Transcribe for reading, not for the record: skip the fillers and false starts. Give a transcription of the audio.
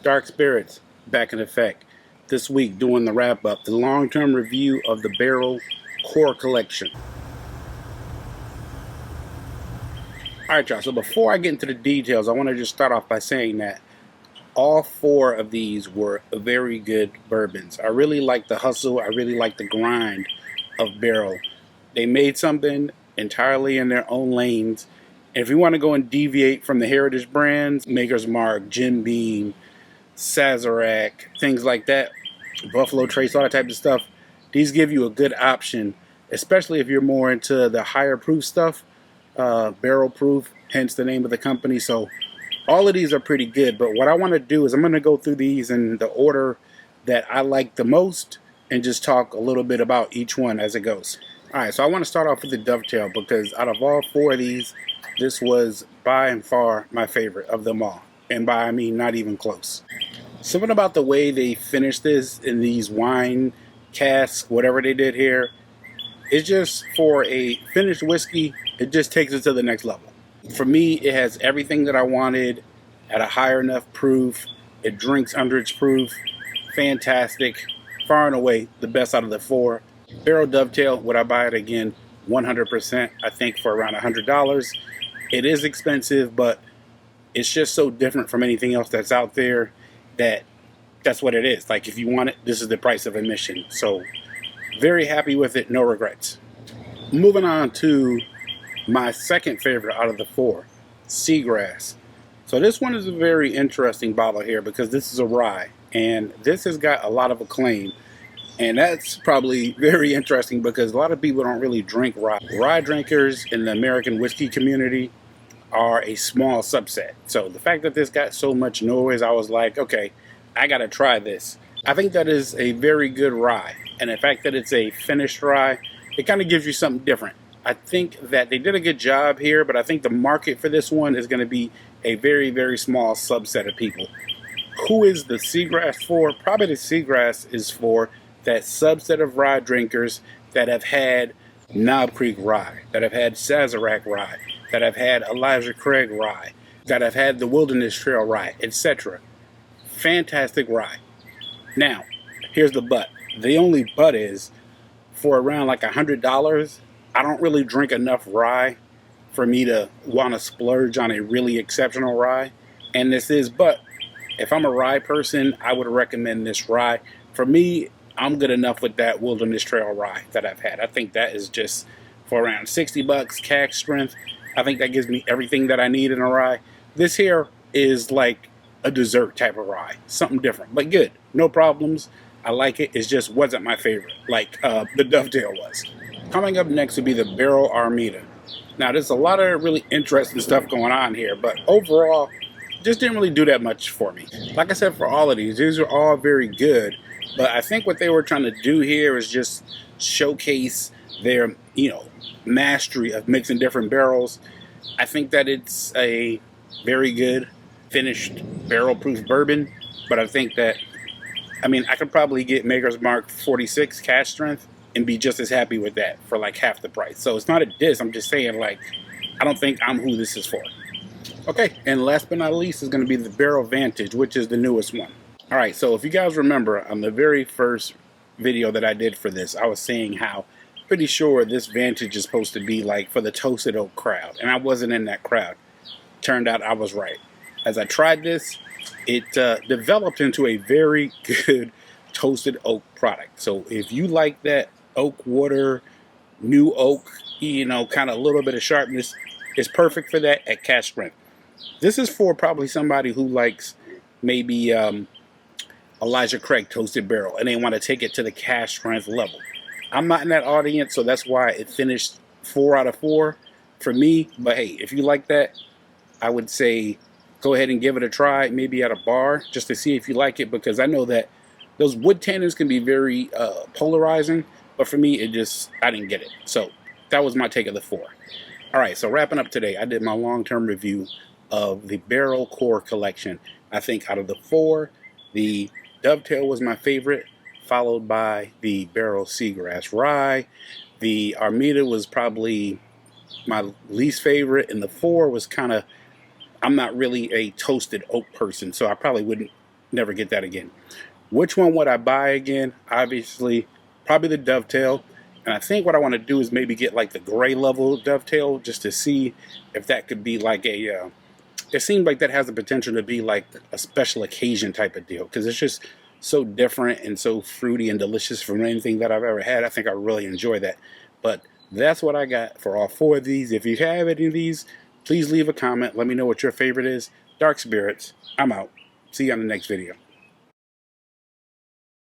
Dark Spirits back in effect this week doing the wrap up, the long-term review of the Barrell Core Collection. Alright y'all, so before I get into the details, I want to just start off by saying that all four of these were very good bourbons. I really like the hustle, I really like the grind of Barrell. They made something entirely in their own lanes. And if you want to go and deviate from the heritage brands, Maker's Mark, Jim Beam, Sazerac, things like that, Buffalo Trace, all that type of stuff, these give you a good option, especially if you're more into the higher proof stuff, barrel proof, hence the name of the company. So all of these are pretty good, but what I want to do is I'm going to go through these in the order that I like the most and just talk a little bit about each one as it goes. Alright, so I want to start off with the Dovetail because out of all four of these, this was by and far my favorite of them all. And by I mean not even close. Something about the way they finished this in these wine casks, whatever they did here, it's just for a finished whiskey, it just takes it to the next level. For me, it has everything that I wanted at a higher enough proof. It drinks under its proof. Fantastic. Far and away the best out of the four. Barrell Dovetail, would I buy it again? 100%. I think for around $100. It is expensive, but it's just so different from anything else that's out there that that's what it is. Like, if you want it, this is the price of admission. So very happy with it, no regrets. Moving on to my second favorite out of the four, Seagrass. So this one is a very interesting bottle here because this is a rye, and this has got a lot of acclaim. And that's probably very interesting because a lot of people don't really drink rye. Rye drinkers in the American whiskey community are a small subset. So the fact that this got so much noise, I was like, okay, I gotta try this. I think that is a very good rye. And the fact that it's a finished rye, it kind of gives you something different. I think that they did a good job here, but I think the market for this one is going to be a very, very small subset of people. Who is the Seagrass for? Probably the Seagrass is for that subset of rye drinkers that have had Knob Creek rye, that have had Sazerac rye, that have had Elijah Craig rye, that have had the Wilderness Trail rye, etc. Fantastic rye. Now, here's the but. The only but is, for around like $100, I don't really drink enough rye for me to want to splurge on a really exceptional rye. And this is, but if I'm a rye person, I would recommend this rye. For me, I'm good enough with that Wilderness Trail rye that I've had. I think that is just for around $60 cask strength. I think that gives me everything that I need in a rye. This here is like a dessert type of rye, something different, but good, no problems. I like it. It just wasn't my favorite, like the Dovetail was. Coming up next would be the Barrell Armida. Now, there's a lot of really interesting stuff going on here, but overall, just didn't really do that much for me. Like I said, for all of these are all very good, but I think what they were trying to do here is just showcase their, mastery of mixing different barrels. I think that it's a very good finished barrel-proof bourbon, but I think that, I could probably get Maker's Mark 46 cask strength and be just as happy with that for like half the price. So it's not a diss, I'm just saying, like, I don't think I'm who this is for. Okay, and last but not least is going to be the Barrell Vantage, which is the newest one. Alright, so if you guys remember on the very first video that I did for this, I was saying how pretty sure this Vantage is supposed to be like for the Toasted Oak crowd, and I wasn't in that crowd. Turned out I was right. As I tried this, it developed into a very good Toasted Oak product. So if you like that oak water, new oak, kind of a little bit of sharpness, it's perfect for that at cask strength. This is for probably somebody who likes maybe Elijah Craig Toasted Barrel and they want to take it to the cask strength level. I'm not in that audience, so that's why it finished 4 out of 4 for me. But hey, if you like that, I would say go ahead and give it a try, maybe at a bar, just to see if you like it, because I know that those wood tannins can be very polarizing, but for me, I didn't get it. So that was my take of the 4. All right, so wrapping up today, I did my long-term review of the Barrell Core Collection. I think out of the 4, the Dovetail was my favorite, followed by the Barrell Seagrass Rye. The Armida was probably my least favorite, and the 4 was kind of, I'm not really a toasted oak person, so I probably wouldn't never get that again. Which one would I buy again? Obviously, probably the Dovetail. And I think what I want to do is maybe get like the gray level Dovetail just to see if that could be like a. It seems like that has the potential to be like a special occasion type of deal because it's just so different and so fruity and delicious from anything that I've ever had. I think I really enjoy that. But that's what I got for all 4 of these. If you have any of these, please leave a comment. Let me know what your favorite is. Dark Spirits, I'm out. See you on the next video.